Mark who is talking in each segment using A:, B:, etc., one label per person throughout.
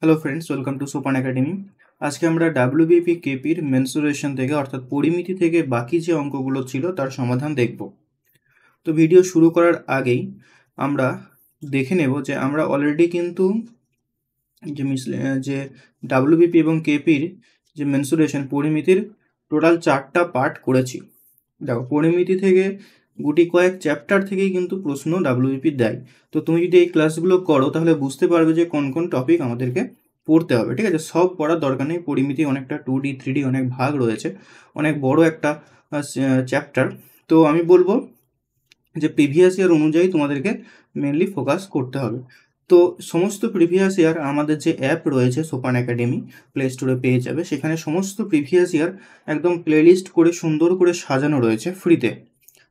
A: Hello friends, welcome to সোপান academy. আজকে আমরা ডাব্লিউবিপি কেপির মেনসুরেশন থেকে অর্থাৎ পরিমিতি থেকে বাকি যে অঙ্কগুলো ছিল তার সমাধান দেখব। তো ভিডিও শুরু করার আগেই আমরা দেখে নেব যে আমরা অলরেডি কিন্তু যে ডাব্লিউবিপি এবং কেপির যে মেনসুরেশন পরিমিতির টোটাল 4টা পার্ট করেছি। দেখো, পরিমিতি থেকে গুটি কয়েক চ্যাপ্টার থেকেই কিন্তু প্রশ্ন ডাব্লিউবিপি দেয়। তো তুমি যদি এই ক্লাসগুলো করো তাহলে বুঝতে পারবে যে কোন কোন টপিক আমাদেরকে পড়তে হবে। ঠিক আছে, সব পড়ার দরকার নেই। পরিমিতি অনেকটা 2D 3D অনেক ভাগ রয়েছে, অনেক বড় একটা চ্যাপ্টার। তো আমি বলবো যে প্রিভিয়াস ইয়ার অনুযায়ী তোমাদেরকে মেনলি ফোকাস করতে হবে। তো সমস্ত প্রিভিয়াস ইয়ার আমাদের যে অ্যাপ রয়েছে সোপান একাডেমি, প্লে স্টোরে পেয়ে যাবে। সেখানে সমস্ত প্রিভিয়াস ইয়ার একদম প্লেলিস্ট করে সুন্দর করে সাজানো রয়েছে ফ্রিতে।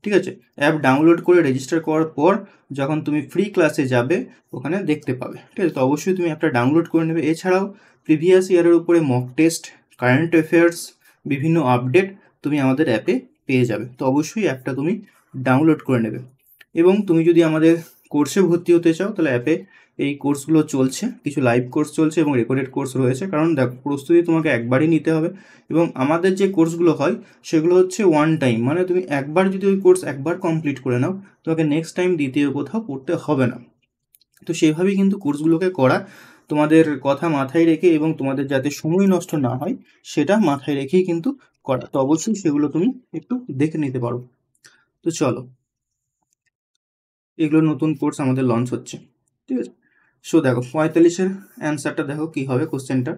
A: ঠিক আছে, অ্যাপ ডাউনলোড করে রেজিস্টার করার পর যখন তুমি ফ্রি ক্লাসে যাবে ওখানে দেখতে পাবে। ঠিক আছে, তো অবশ্যই তুমি অ্যাপটা ডাউনলোড করে নেবে। এছাড়াও প্রিভিয়াস ইয়ারের উপরে মক টেস্ট, কারেন্ট অ্যাফেয়ার্স, বিভিন্ন আপডেট তুমি আমাদের অ্যাপে পেয়ে যাবে। তো অবশ্যই অ্যাপটা তুমি ডাউনলোড করে নেবে। এবং তুমি যদি আমাদের কোর্সে ভর্তি হতে চাও তাহলে অ্যাপে এই কোর্সগুলো চলছে, কিছু লাইভ কোর্স চলছে এবং রেকর্ডেড কোর্স রয়েছে। কারণ দেখো, প্রস্তুতি তোমাকে একবারই নিতে হবে এবং আমাদের যে কোর্সগুলো হয় সেগুলো হচ্ছে ওয়ান টাইম, মানে তুমি একবার যদি ওই কোর্স একবার কমপ্লিট করে নাও তোমাকে নেক্সট টাইম দ্বিতীয় কোথাও পড়তে হবে না। তো সেইভাবেই কিন্তু কোর্সগুলোকে করা, তোমাদের কথা মাথায় রেখে এবং তোমাদের যাতে সময় নষ্ট না হয় সেটা মাথায় রেখেই কিন্তু করা। তো অবশ্যই সেগুলো তুমি একটু দেখে নিতে পারো। তো চলো, এগুলো নতুন কোর্স আমাদের লঞ্চ হচ্ছে। ঠিক আছে, সো দেখো 45-এর অ্যান্সারটা দেখো কী হবে কোশ্চেনটা।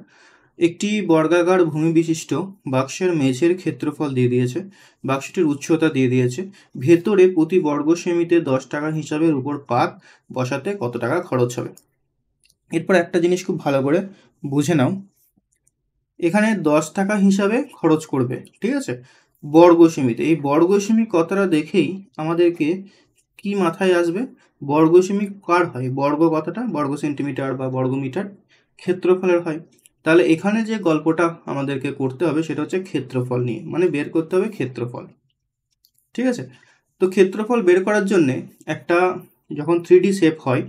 A: একটি বর্গাকার ভূমি বিশিষ্ট বাক্সের মেঝের ক্ষেত্রফল দিয়ে দিয়েছে, বাক্সটির উচ্চতা দিয়ে দিয়েছে, ভেতরে প্রতি বর্গ সেমিতে 10 টাকা হিসাবের উপর পাত বসাতে কত টাকা খরচ হবে। এরপর একটা জিনিস খুব ভালো করে বুঝে নাও, এখানে 10 টাকা হিসাবে খরচ করবে। ঠিক আছে, বর্গ সেমিতে, এই বর্গ সেমি কথাটা দেখেই আমাদেরকে কি মাথায় আসবে, বর্গ সেমি কার হয়, বর্গ কথাটা বর্গ সেন্টিমিটার বা বর্গ মিটার ক্ষেত্রফলের হয়। তাহলে এখানে যে গল্পটা আমাদেরকে করতে হবে সেটা হচ্ছে ক্ষেত্রফল নিয়ে, মানে বের করতে হবে ক্ষেত্রফল। ঠিক আছে, তো ক্ষেত্রফল বের করার জন্যে একটা, যখন 3D শেপ হয়,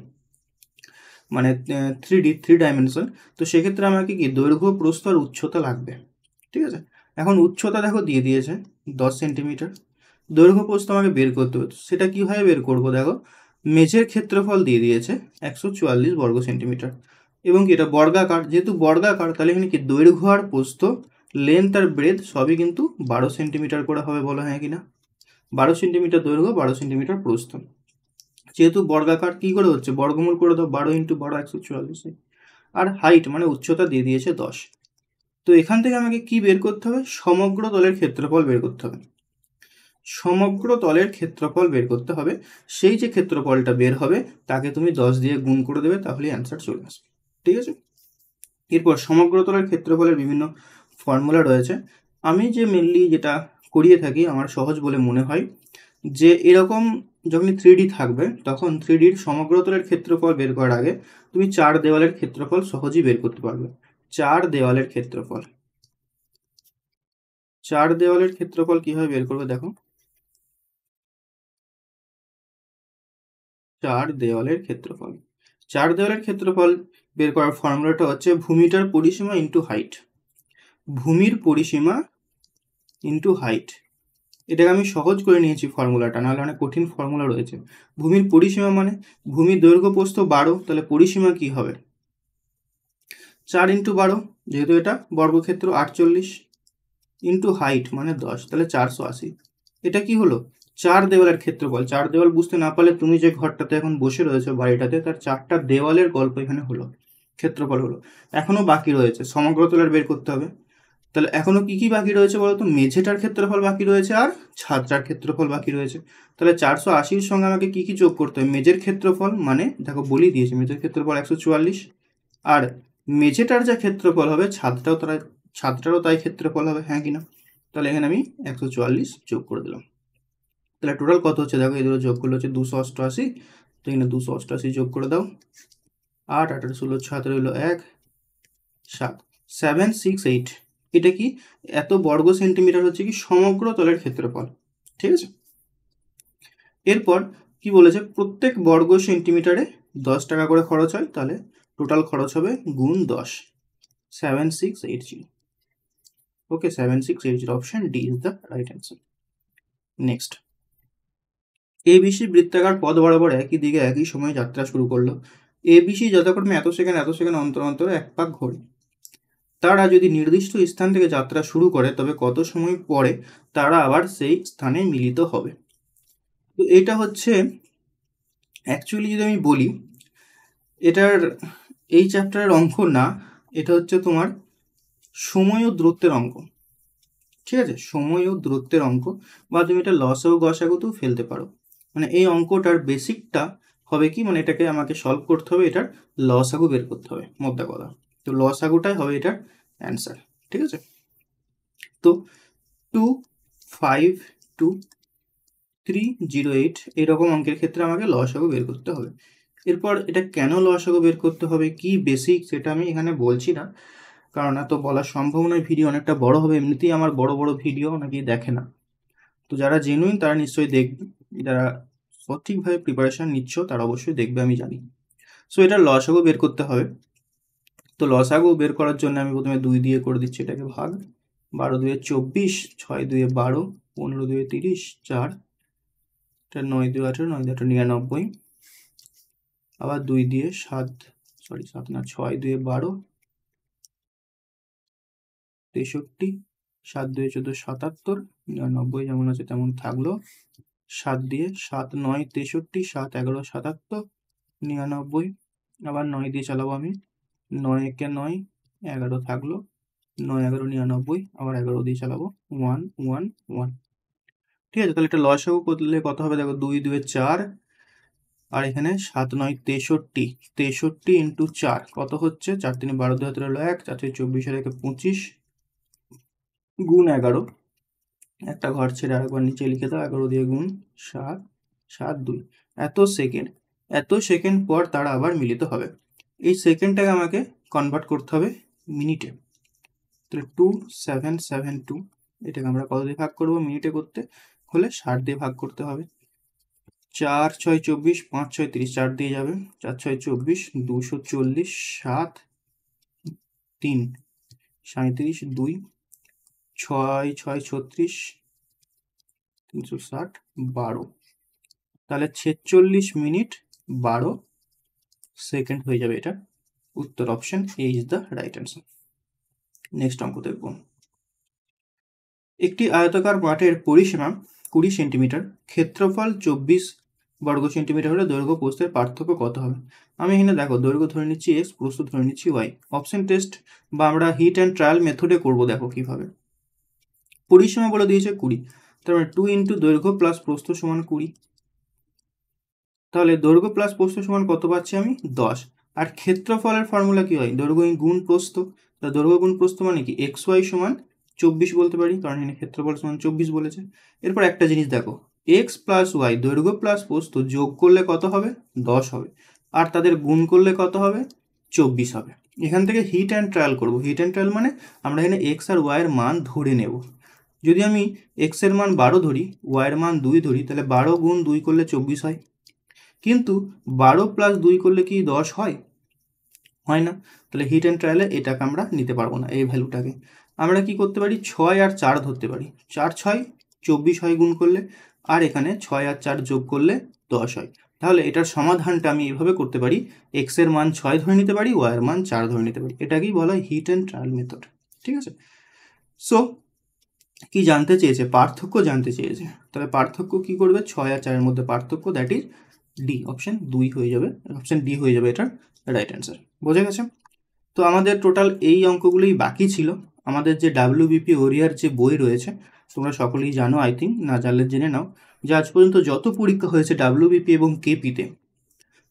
A: মানে 3 ডাইমেনশন, তো সেক্ষেত্রে আমাকে কি দৈর্ঘ্য, প্রস্থ আর উচ্চতা লাগবে। ঠিক আছে, এখন উচ্চতা দেখো দিয়ে দিয়েছে 10 সেন্টিমিটার, দৈর্ঘ্য প্রস্থ আমাকে বের করতে হতো। সেটা কীভাবে বের করব, দেখো মেঝের ক্ষেত্রফল দিয়ে দিয়েছে 144 বর্গ সেন্টিমিটার এবং কি এটা বর্গাকার, যেহেতু বর্গাকার তাহলে এখানে কি দৈর্ঘ্য আর প্রস্থ, লেন্থ আর ব্রেথ সবই কিন্তু 12 সেন্টিমিটার করে হবে, বলো হ্যাঁ কিনা। 12 সেন্টিমিটার দৈর্ঘ্য, 12 সেন্টিমিটার প্রস্থ। যেহেতু বর্গাকার, কী করে হচ্ছে, বর্গমূল করে দাও, 12 × 12 144। আর হাইট মানে উচ্চতা দিয়ে দিয়েছে 10। তো এখান থেকে আমাকে কি বের করতে হবে, সমগ্র তলের ক্ষেত্রফল বের করতে হবে। সমগ্র তলের ক্ষেত্রফল বের করতে হবে। সেই যে ক্ষেত্রফলটা বের হবে তাকে তুমি 10 দিয়ে গুণ করে দেবে, তাহলেই অ্যান্সার চলে আসবে। ঠিক আছে, এরপর সমগ্র তলের ক্ষেত্রফলের বিভিন্ন ফর্মুলা রয়েছে। আমি যে মেনলি যেটা করিয়ে থাকি, আমার সহজ বলে মনে হয়, যে এরকম যখন 3D থাকবে তখন 3Dর সমগ্র তলের ক্ষেত্রফল বের করার আগে তুমি 4 দেওয়ালের ক্ষেত্রফল সহজেই বের করতে পারবে। 4 দেওয়ালের ক্ষেত্রফল, 4 দেওয়ালের ক্ষেত্রফল কীভাবে বের করবে দেখো। 4 দেওয়ালের ক্ষেত্রফল, 4 দেওয়ালের ক্ষেত্রফল বের করার ফর্মুলাটা হচ্ছে ভূমিটার পরিসীমা ইন্টু হাইট। ভূমির পরিসীমা ইন্টু হাইট, এটাকে আমি সহজ করে নিয়েছি ফর্মুলাটা, নাহলে অনেক কঠিন ফর্মুলা রয়েছে। ভূমির পরিসীমা মানে ভূমির দৈর্ঘ্য প্রস্থ 12, তাহলে পরিসীমা কি হবে 4 × 12, যেহেতু এটা বর্গক্ষেত্র 48, ইন্টু হাইট মানে 10, তাহলে 480। এটা কি হলো, 4 দেওয়ালের ক্ষেত্রফল। 4 দেওয়াল বুঝতে না পারলে তুমি যে ঘরটাতে এখন বসে রয়েছে বাড়িটাতে, তার 4টা দেওয়ালের গল্প এখানে হলো, ক্ষেত্রফল হলো। এখনও বাকি রয়েছে সমগ্র তলের বের করতে হবে। তাহলে এখনও কী কী বাকি রয়েছে বলো তো, মেঝেটার ক্ষেত্রফল বাকি রয়েছে আর ছাদটার ক্ষেত্রফল বাকি রয়েছে। তাহলে 480-র সঙ্গে আমাকে কী কী যোগ করতে হবে, মেঝের ক্ষেত্রফল মানে দেখো বলি দিয়েছে, মেঝের ক্ষেত্রফল 144, আর মেঝেটার যা ক্ষেত্রফল হবে ছাদটারও তাই ক্ষেত্রফল হবে, হ্যাঁ কিনা। তাহলে এখানে আমি 144 যোগ করে দিলাম। তাহলে টোটাল কত হচ্ছে দেখো, এই দুটো যোগ করলে হচ্ছে 288। তো এখানে 288 যোগ করে দাও, 8 8 16 17 হলো 1 7 768। এটা কি, এত বর্গ সেন্টিমিটার হচ্ছে কি সমগ্র তলের ক্ষেত্রফল। ঠিক আছে, এরপর কি বলেছে, প্রত্যেক বর্গ সেন্টিমিটারে 10 টাকা করে খরচ হয়, তাহলে টোটাল খরচ হবে গুণ 10, 7680. ওকে, 7680, option D is the right answer. Next, ABC বৃত্তাকার পথ বরাবর একই দিকে একই সময়ে যাত্রা শুরু করলো। এবিসি যথাক্রমে এত সেকেন্ড অন্তর অন্তর এক পাক ঘোরে। তারা যদি নির্দিষ্ট স্থান থেকে যাত্রা শুরু করে তবে কত সময় পরে তারা আবার সেই স্থানে মিলিত হবে। তো এটা হচ্ছে অ্যাকচুয়ালি যদি আমি বলি, এটার এই চ্যাপ্টারের অঙ্ক না, এটা হচ্ছে তোমার সময় ও দূরত্বের অঙ্ক। ঠিক আছে, সময় ও দূরত্বের অঙ্ক, বা তুমি এটা লসাগু গসাগুতেও ফেলতে পারো। মানে এই অঙ্কটার বেসিকটা হবে কি, মানে এটাকে আমাকে সলভ করতে হবে, এটার লসাগু বের করতে হবে, মোদ্দা কথা। তো লসাগুটাই হবে এটার অ্যান্সার। ঠিক আছে, তো 252,308 এইরকম অঙ্কের ক্ষেত্রে আমাকে লসাগু বের করতে হবে। এরপর এটা কেন লসাগু বের করতে হবে, কি বেসিক, সেটা আমি এখানে বলছি না, কারণ এত বলা সম্ভব নয়, ভিডিও অনেকটা বড় হবে। এমনিতেই আমার বড় বড় ভিডিও অনেকেই দেখে না। তো যারা জেনুইন তারা নিশ্চয়ই দেখবে, যারা সঠিকভাবে প্রিপারেশন নিচ্ছ তারা অবশ্যই দেখবে, আমি জানি। সো এটা লসাগু বের করতে হবে। তো লসাগু বের করার জন্য আমি প্রথমে 2 দিয়ে করে দিচ্ছি এটাকে ভাগ। 12 2 24, 6 2 12, 15 2 30, 4, 9 2 18, 9 2 99, আবার 2 দিয়ে 7 না 6 2 12, 63, 7 2 14 77, 99 যেমন আছে তেমন থাকলো। 7 দিয়ে 7 9 63, 7 11 77, 99, আবার 9 দিয়ে চালাবো আমি, 9 একে 9, 11 থাকলো, 9 11 99, আবার 11 দিয়ে চালাবো, 1 1 1। ঠিক আছে, তাহলে এটা লসাগু করলে কত হবে দেখো, 2 2 4, আর এখানে 7 9 63, 63 ইন্টু 4 কত হচ্ছে, 4 3 12 2 হাতে রইলো 1, 4 4 24 আর 1 25, গুণ 11, একটা ঘর ছেড়ে আরেকবার নিচে লিখে দাও, 11 দিয়ে গুণ 7 7 2, এত সেকেন্ড পর তারা আবার মিলিত হবে। এই সেকেন্ডটাকে আমাকে কনভার্ট করতে হবে মিনিটে। তাহলে 2772, এটাকে আমরা কত দিয়ে ভাগ করবো, মিনিটে করতে হলে 60 দিয়ে ভাগ করতে হবে। 4 6 24, 5 6 30, 4 দিয়ে যাবে, 4 6 24, 240, 7 3 37, 2 6 6 36, 360, 12, তাহলে 46 মিনিট 12 সেকেন্ড হয়ে যাবে। এটা উত্তর, option A is the right answer. Next অঙ্ক দেখব। একটি আয়তাকার মাঠের পরিসীমা 20 সেন্টিমিটার, ক্ষেত্রফল 24 বর্গ সেন্টিমিটার হলে দৈর্ঘ্য প্রস্থের পার্থক্য কত হবে। আমি এখানে দেখো দৈর্ঘ্য ধরে নিচ্ছি এক্স, প্রস্থ ধরে নিচ্ছি ওয়াই। অপশন টেস্ট বা আমরা হিট অ্যান্ড ট্রায়াল মেথডে করবো। দেখো কিভাবে, পরিসীমা বলে দিয়েছে 20, তার মানে 2 ইন্টু দৈর্ঘ্য প্লাস প্রস্থ সমান 20। তাহলে দৈর্ঘ্য প্লাস প্রস্থ সমান কত পাচ্ছি আমি, 10। আর ক্ষেত্রফলের ফর্মুলা কি হয়, দৈর্ঘ্য গুণ প্রস্থ। দৈর্ঘ্য গুণ প্রস্থ মানে কি, এক্স ওয়াই সমান 24 বলতে পারি, কারণ এখানে ক্ষেত্রফল সমান 24 বলেছে। এরপর একটা জিনিস দেখো, এক্স প্লাস ওয়াই দৈর্ঘ্য প্লাস প্রস্থ যোগ করলে কত হবে, 10 হবে, আর তাদের গুণ করলে কত হবে, 24 হবে। এখান থেকে হিট অ্যান্ড ট্রায়াল করবো। হিট অ্যান্ড ট্রায়াল মানে আমরা এখানে এক্স আর ওয়াইয়ের মান ধরে নেব। যদি আমি এক্স এর মান 12 ধরি, ওয়াইয়ের মান 2 ধরি, তাহলে 12 গুণ 2 করলে 24 হয়। কিন্তু 12 প্লাস 2 করলে কি 10 হয়, হয় না। তাহলে হিট অ্যান্ড ট্রায়ালে এটাকে আমরা নিতে পারবো না, এই ভ্যালুটাকে। আমরা কি করতে পারি, 6 আর 4 ধরতে পারি, 4 6 24 হয় গুণ করলে, আর এখানে 6 আর 4 যোগ করলে 10 হয়। তাহলে এটার সমাধানটা আমি এইভাবে করতে পারি, এক্স এর মান 6 ধরে নিতে পারি, ওয়াই এর মান 4 ধরে নিতে পারি। এটাকেই বলা হয় হিট অ্যান্ড ট্রায়াল মেথড। ঠিক আছে, সো কি জানতে চেয়েছে, পার্থক্য জানতে চেয়েছে। তবে পার্থক্য কি করবে, 6 আর 4 মধ্যে পার্থক্য, দ্যাট ইজ ডি, অপশন 2 হয়ে যাবে, অপশন ডি হয়ে যাবে এটার রাইট অ্যান্সার। বোঝা গেছে? তো আমাদের টোটাল এই অঙ্কগুলোই বাকি ছিল। আমাদের যে ডাব্লিউবিপি ওরিয়ার যে বই রয়েছে, তোমরা সকলেই জানো, আই থিঙ্ক, না জানলে জেনে নাও, যে আজ পর্যন্ত যত পরীক্ষা হয়েছে ডাব্লিউবিপি এবং কেপিতে,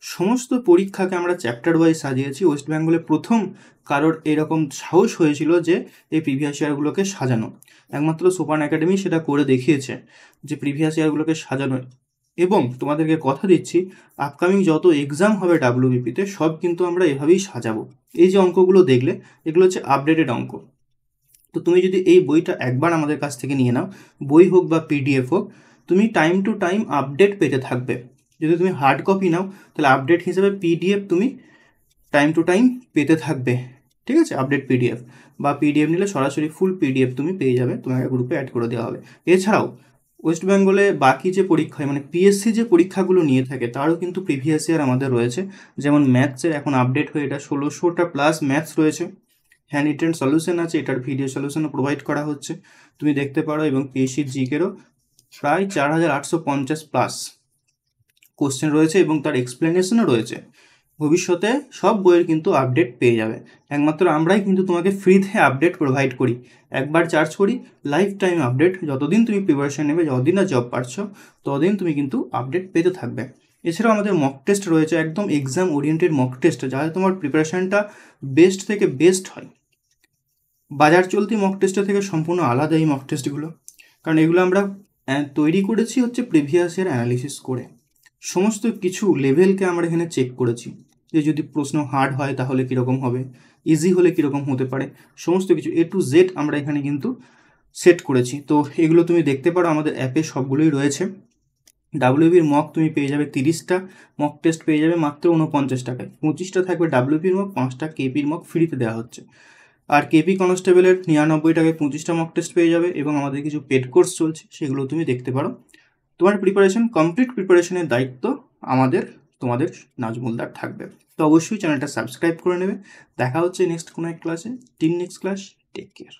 A: সমস্ত পরীক্ষাকে আমরা চ্যাপ্টার ওয়াইজ সাজিয়েছি। ওয়েস্ট বেঙ্গলে প্রথম কারোর এরকম সাহস হয়েছিল যে এই প্রিভিয়াস ইয়ারগুলোকে সাজানো, একমাত্র সোপান একাডেমি সেটা করে দেখিয়েছে, যে প্রিভিয়াস ইয়ারগুলোকে সাজানো। এবং তোমাদেরকে কথা দিচ্ছি, আপকামিং যত এক্সাম হবে ডাব্লিউবিপিতে সব কিন্তু আমরা এভাবেই সাজাবো। এই যে অঙ্কগুলো দেখলে, এগুলো হচ্ছে আপডেটেড অঙ্ক। তো তুমি যদি এই বইটা একবার আমাদের কাছ থেকে নিয়ে নাও, বই হোক বা পিডিএফ হোক, তুমি টাইম টু টাইম আপডেট পেতে থাকবে। যদি তুমি হার্ড কপি নাও, তাহলে আপডেট হিসেবে পিডিএফ তুমি টাইম টু টাইম পেতে থাকবে, ঠিক আছে? আপডেট পিডিএফ বা পিডিএফ নিলে সরাসরি ফুল পিডিএফ তুমি পেয়ে যাবে, তোমাকে গ্রুপে অ্যাড করে দেওয়া হবে। এছাড়াও ওয়েস্ট বেঙ্গলে বাকি যে পরীক্ষা মানে পিএসসি যে পরীক্ষাগুলো নিয়ে থাকে তারও কিন্তু প্রিভিয়াস ইয়ার আমাদের রয়েছে। যেমন ম্যাথসের এখন আপডেট হয়ে এটা 1600টা প্লাস ম্যাথস রয়েছে, হ্যান্ড রিটেন সলিউশন আছে, এটার ভিডিও সলিউশনও প্রোভাইড করা হচ্ছে, তুমি দেখতে পারো। এবং পিএসসির জিকেরও প্রায় 4850 প্লাস কোশ্চেন রয়েছে এবং তার এক্সপ্লেনেশনও রয়েছে। ভবিষ্যতে সব বইয়ের কিন্তু আপডেট পেয়ে যাবে, একমাত্র আমরাই কিন্তু তোমাকে ফ্রিতে আপডেট প্রোভাইড করি। একবার চার্জ করি, লাইফ টাইম আপডেট, যতদিন তুমি প্রিপারেশন নেবে, যতদিন না জব পাচ্ছ ততদিন তুমি কিন্তু আপডেট পেতে থাকবে। এছাড়াও আমাদের মক টেস্ট রয়েছে, একদম এক্সাম ওরিয়েন্টেড মক টেস্ট, যাতে তোমার প্রিপারেশনটা বেস্ট থেকে বেস্ট হয়। বাজার চলতি মক টেস্টের থেকে সম্পূর্ণ আলাদা এই মক টেস্টগুলো, কারণ এগুলো আমরা তৈরি করেছি হচ্ছে প্রিভিয়াস ইয়ার অ্যানালিসিস করে। সমস্ত কিছু লেভেলকে আমরা এখানে চেক করেছি, যে যদি প্রশ্ন হার্ড হয় তাহলে কীরকম হবে, ইজি হলে কীরকম হতে পারে, সমস্ত কিছু A to Z আমরা এখানে কিন্তু সেট করেছি। তো এগুলো তুমি দেখতে পারো, আমাদের অ্যাপে সবগুলোই রয়েছে। ডাব্লিউবির মক তুমি পেয়ে যাবে 30টা মক টেস্ট পেয়ে যাবে মাত্র 49 টাকায়, 25টা থাকবে ডাব্লিউবির মক, 5টা কেপির মক ফ্রিতে দেওয়া হচ্ছে। আর কেপি কনস্টেবলের 99 টাকায় 25টা মক টেস্ট পেয়ে যাবে। এবং আমাদের কিছু পেড কোর্স চলছে, সেগুলো তুমি দেখতে পারো। তোমার প্রিপারেশন, কমপ্লিট প্রিপারেশনের দায়িত্ব তোমাদের নাজমুলদার থাকবে। তো অবশ্যই চ্যানেলটা সাবস্ক্রাইব করে নেবে। দেখা হচ্ছে নেক্সট কোনো এক ক্লাসে। Till next class, take care.